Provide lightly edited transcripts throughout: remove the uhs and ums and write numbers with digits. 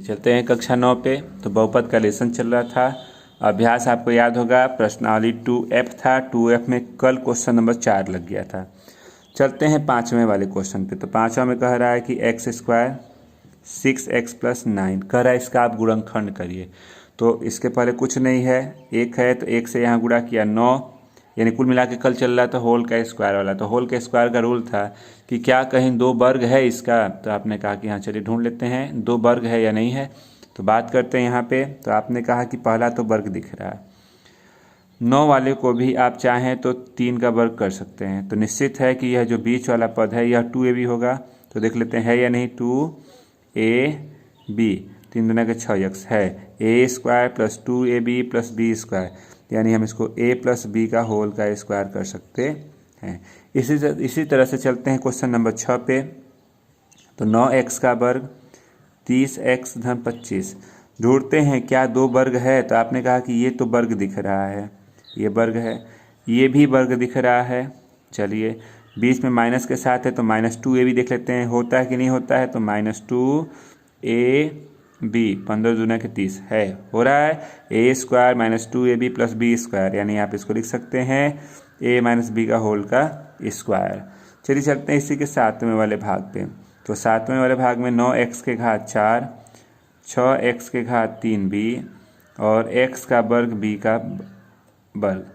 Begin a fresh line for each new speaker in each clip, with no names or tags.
चलते हैं कक्षा 9 पे। तो बहुपद का लेसन चल रहा था। अभ्यास आपको याद होगा, प्रश्नावली 2F था। 2F में कल क्वेश्चन नंबर 4 लग गया था। चलते हैं 5वें वाले क्वेश्चन पे। तो 5वां में कह रहा है कि x स्क्वायर 6x + 9 कह रहा है, इसका आप गुणनखंड करिए। तो इसके पहले कुछ नहीं है, एक है तो एक से यहाँ गुणा किया 9, यानी कुल मिला के कल चल रहा था होल का स्क्वायर वाला। तो होल के स्क्वायर का रूल था कि क्या कहीं 2 वर्ग है इसका। तो आपने कहा कि हाँ चलिए ढूंढ लेते हैं 2 वर्ग है या नहीं है। तो बात करते हैं यहाँ पे। तो आपने कहा कि पहला तो वर्ग दिख रहा है, 9 वाले को भी आप चाहें तो 3 का वर्ग कर सकते हैं। तो निश्चित है कि यह जो बीच वाला पद है यह 2ab होगा। तो देख लेते हैं या नहीं। 2ab 3 दूना के 6x है, a² + 2ab + b², यानी हम इसको a + b का होल का स्क्वायर कर सकते हैं। इसी तरह से चलते हैं क्वेश्चन नंबर 6 पे। तो 9x का वर्ग 30x - 25 ढूंढते हैं क्या 2 वर्ग है। तो आपने कहा कि ये तो वर्ग दिख रहा है, ये वर्ग है, ये भी वर्ग दिख रहा है। चलिए बीच में माइनस के साथ है तो -2ab देख लेते हैं होता है कि नहीं होता है। तो -2ab 15 दूना के 30 है, हो रहा है। a² - 2ab + b², यानी आप इसको लिख सकते हैं a - b का होल का स्क्वायर। चलिए चलते हैं इसी के 7वें वाले भाग पे। तो 7वें वाले भाग में 9x के घात 4, 6x के घात 3b और x का वर्ग b का वर्ग।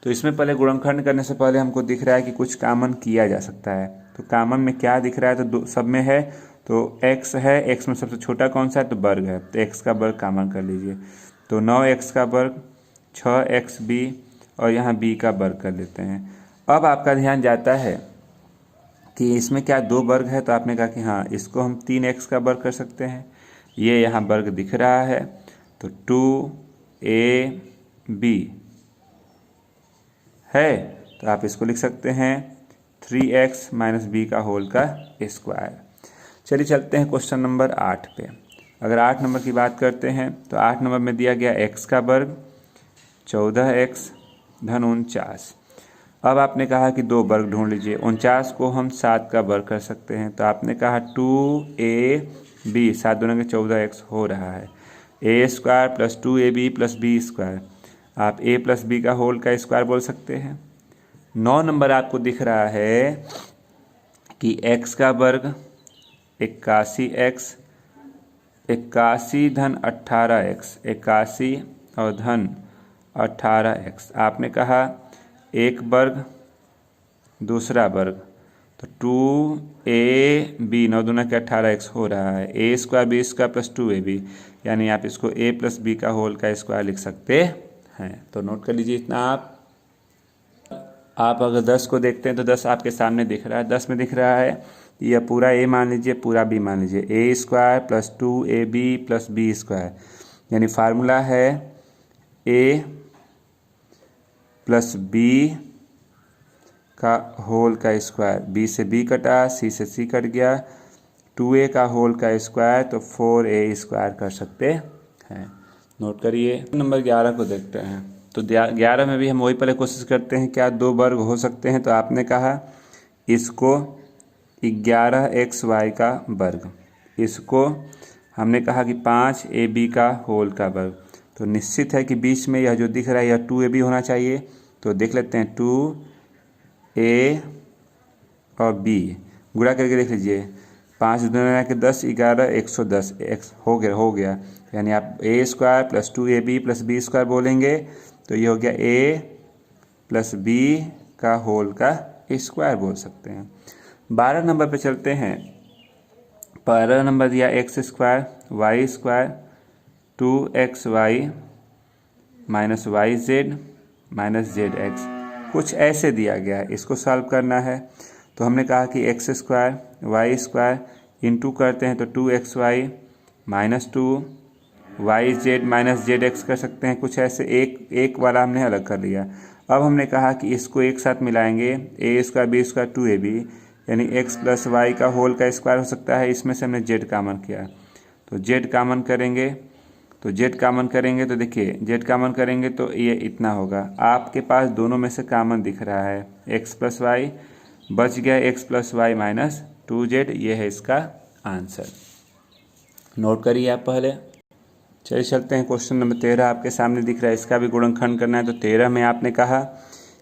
तो इसमें पहले गुणनखंड करने से पहले हमको दिख रहा है कि कुछ कॉमन किया जा सकता है। तो कॉमन में क्या दिख रहा है। तो सब में है तो x है, x में सबसे छोटा कौन सा है तो वर्ग है। तो x का वर्ग कॉमन कर लीजिए। तो 9x का वर्ग 6xb और यहाँ b का वर्ग कर लेते हैं। अब आपका ध्यान जाता है कि इसमें क्या 2 वर्ग है। तो आपने कहा कि हाँ इसको हम 3x का वर्ग कर सकते हैं, ये यहाँ वर्ग दिख रहा है। तो 2ab है, तो आप इसको लिख सकते हैं 3x - b का होल का स्क्वायर। चलिए चलते हैं क्वेश्चन नंबर 8 पे। अगर 8 नंबर की बात करते हैं तो 8 नंबर में दिया गया x का वर्ग 14x - 49। अब आपने कहा कि 2 वर्ग ढूंढ लीजिए। 49 को हम 7 का वर्ग कर सकते हैं। तो आपने कहा 2ab 7 दूना के 14x हो रहा है, a² + 2ab + b², आप a + b का होल का स्क्वायर बोल सकते हैं। 9 नंबर आपको दिख रहा है कि x का वर्ग 81x 81 - 18x 81 और धन 18x। आपने कहा एक वर्ग दूसरा वर्ग, तो 2ab 9 दूना के 18x हो रहा है, a² b² + 2ab, यानी आप इसको a + b का होल का स्क्वायर लिख सकते हैं। तो नोट कर लीजिए इतना। आप अगर 10 को देखते हैं तो 10 आपके सामने दिख रहा है। 10 में दिख रहा है यह पूरा a मान लीजिए, पूरा b मान लीजिए, a² + 2ab + b², यानी फार्मूला है a + b का होल का स्क्वायर। b से b कटा, c से c कट गया, 2a का होल का स्क्वायर, तो 4a² कर सकते हैं। नोट करिए। नंबर 11 को देखते हैं। तो 11 में भी हम वही पहले कोशिश करते हैं क्या 2 वर्ग हो सकते हैं। तो आपने कहा इसको 11xy का वर्ग, इसको हमने कहा कि 5ab का होल का वर्ग। तो निश्चित है कि बीच में यह जो दिख रहा है यह 2ab होना चाहिए। तो देख लेते हैं 2a और b गुणा करके देख लीजिए, 5 दूना के 10 11 110 x हो गया, यानी आप a² + 2ab + b² बोलेंगे तो ये हो गया a + b का होल का स्क्वायर बोल सकते हैं। 12 नंबर पे चलते हैं। 12 नंबर दिया x² y² 2xy - yz - zx, कुछ ऐसे दिया गया है, इसको सॉल्व करना है। तो हमने कहा कि x² y² इंटू करते हैं तो 2xy - 2 yz - zx कर सकते हैं। कुछ ऐसे एक वाला हमने अलग कर लिया। अब हमने कहा कि इसको एक साथ मिलाएंगे, a² b² 2ab, यानी x + y का होल का स्क्वायर हो सकता है। इसमें से हमने z कॉमन किया, तो z कॉमन करेंगे। तो z कॉमन करेंगे तो देखिए z कॉमन करेंगे तो ये इतना होगा। आपके पास दोनों में से कॉमन दिख रहा है, x + y बच गया, x + y - 2z, ये है इसका आंसर। नोट करिए आप पहले। चलिए चलते हैं क्वेश्चन नंबर 13 आपके सामने दिख रहा है, इसका भी गुणनखंड करना है। तो 13 में आपने कहा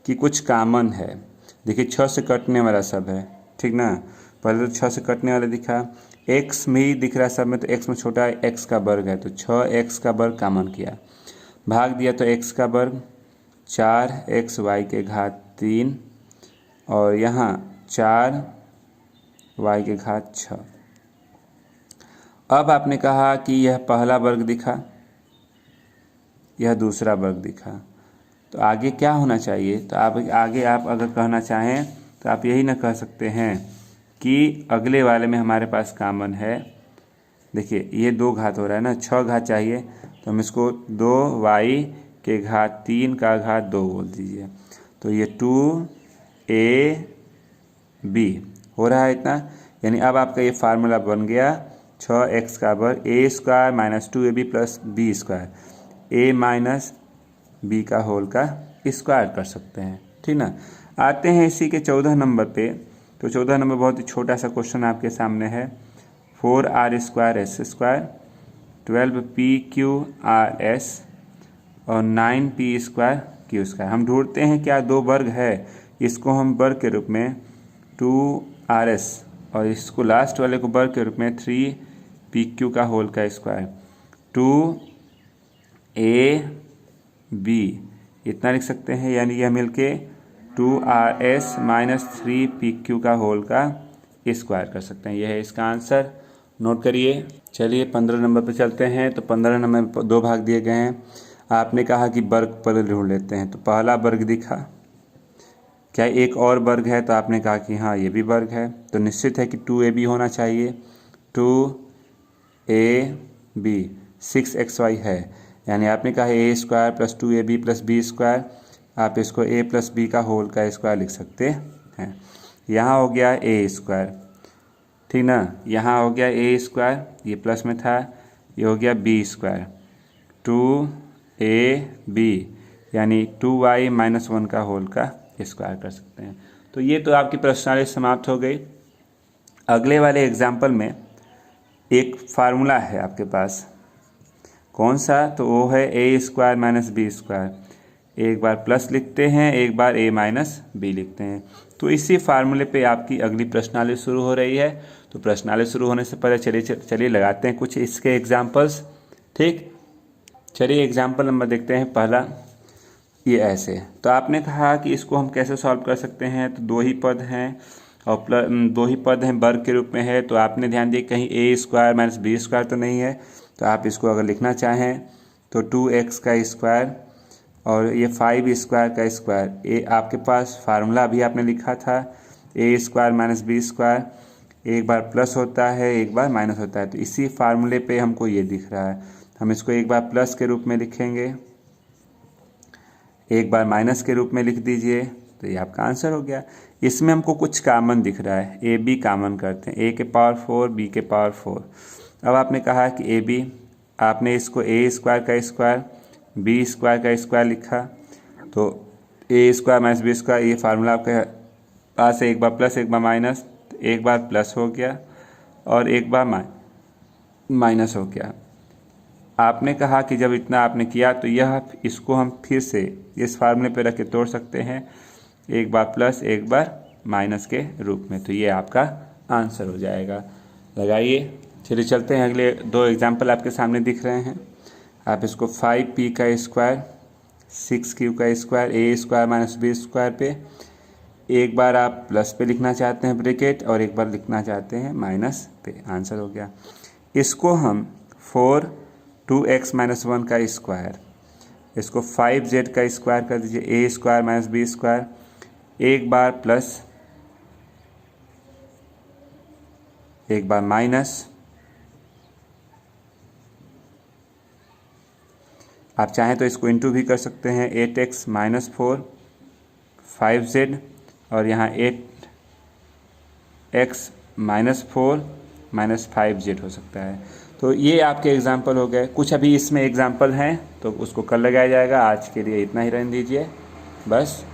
कि कुछ कामन है। देखिए 6 से कटने वाला सब है, ठीक ना। पहले तो 6 से कटने वाला दिखा, x में ही दिख रहा है सब में, तो x में छोटा x का वर्ग है, तो 6x का वर्ग कामन किया, भाग दिया तो x का वर्ग 4xy के घात 3 और यहाँ 4y के घात 6। अब आपने कहा कि यह पहला वर्ग दिखा, यह दूसरा वर्ग दिखा, तो आगे क्या होना चाहिए। तो आप आगे आप अगर कहना चाहें तो आप यही ना कह सकते हैं कि अगले वाले में हमारे पास कामन है। देखिए ये 2 घात हो रहा है ना, 6 घात चाहिए, तो हम इसको 2y के घात 3 का घात 2 बोल दीजिए। तो ये 2ab हो रहा है इतना, यानी अब आपका ये फार्मूला बन गया 6x का वर्ग a square minus 2ab plus b square, a minus b का होल का स्क्वायर कर सकते हैं, ठीक ना। आते हैं इसी के 14 नंबर पे। तो 14 नंबर बहुत ही छोटा सा क्वेश्चन आपके सामने है। 4r square S square 12pqrs और 9p स्क्वायर क्यू स्क्वायर। हम ढूंढते हैं क्या 2 वर्ग है, इसको हम वर्ग के रूप में 2rs और इसको लास्ट वाले को वर्ग के रूप में 3pq का होल का स्क्वायर 2ab इतना लिख सकते हैं, यानी यह मिलके 2rs माइनस 3pq का होल का स्क्वायर कर सकते हैं। यह है इसका आंसर, नोट करिए। चलिए 15 नंबर पर चलते हैं। तो 15 नंबर में 2 भाग दिए गए हैं। आपने कहा कि वर्ग पर ढूंढ लेते हैं। तो पहला वर्ग दिखा, क्या एक और वर्ग है, तो आपने कहा कि हाँ ये भी वर्ग है, तो निश्चित है कि 2ab होना चाहिए। 2ab 6xy है, यानी आपने कहा a square plus 2ab plus b square, आप इसको a प्लस b का होल का स्क्वायर लिख सकते हैं। यहाँ हो गया a स्क्वायर, ठीक ना, यहाँ हो गया a स्क्वायर, ये प्लस में था, ये हो गया b स्क्वायर 2ab यानी 2y माइनस 1 का होल का स्क्वायर कर सकते हैं। तो ये तो आपकी प्रश्नावली समाप्त हो गई। अगले वाले एग्जाम्पल में एक फार्मूला है आपके पास, कौन सा, तो वो है a square minus B square. एक बार प्लस लिखते हैं, एक बार a माइनस बी लिखते हैं। तो इसी फार्मूले पे आपकी अगली प्रश्नावली शुरू हो रही है। तो प्रश्नावली शुरू होने से पहले चलिए लगाते हैं कुछ इसके एग्जाम्पल्स, ठीक। चलिए एग्जाम्पल नंबर देखते हैं। पहला ये ऐसे, तो आपने कहा कि इसको हम कैसे सॉल्व कर सकते हैं। तो 2 ही पद हैं और 2 ही पद हैं, वर्ग के रूप में है। तो आपने ध्यान दिया कहीं a square minus B square तो नहीं है। तो आप इसको अगर लिखना चाहें तो 2x का स्क्वायर और ये 5 स्क्वायर का स्क्वायर, ये आपके पास फार्मूला भी आपने लिखा था a square minus B square, एक बार प्लस होता है एक बार माइनस होता है। तो इसी फार्मूले पे हमको ये दिख रहा है, हम इसको एक बार प्लस के रूप में लिखेंगे, एक बार माइनस के रूप में लिख दीजिए, तो ये आपका आंसर हो गया। इसमें हमको कुछ कामन दिख रहा है, ए बी कामन करते हैं, a के पावर 4 b के पावर 4। अब आपने कहा कि ए बी, आपने इसको a स्क्वायर का स्क्वायर b स्क्वायर का स्क्वायर लिखा, तो a square minus B square, ये फार्मूला आपके पास है, एक बार प्लस एक बार माइनस, तो एक बार प्लस हो गया और एक बार माइनस हो गया। आपने कहा कि जब इतना आपने किया तो यह इसको हम फिर से इस फार्मूले पे रख के तोड़ सकते हैं, एक बार प्लस एक बार माइनस के रूप में। तो ये आपका आंसर हो जाएगा, लगाइए। चलिए चलते हैं, अगले 2 एग्जाम्पल आपके सामने दिख रहे हैं। आप इसको 5p का स्क्वायर 6q का square a square minus B square पे एक बार आप प्लस पे लिखना चाहते हैं ब्रैकेट और एक बार लिखना चाहते हैं माइनस पे, आंसर हो गया। इसको हम 2x माइनस 1 का स्क्वायर, इसको 5z का स्क्वायर कर दीजिए, a square minus B square, एक बार प्लस एक बार माइनस, आप चाहें तो इसको इंटू भी कर सकते हैं, 8x माइनस 4 5z और यहाँ 8x माइनस 4 माइनस 5z हो सकता है। तो ये आपके एग्जाम्पल हो गए। कुछ अभी इसमें एग्जाम्पल हैं तो उसको कल लगाया जाएगा। आज के लिए इतना ही रहने दीजिए, बस।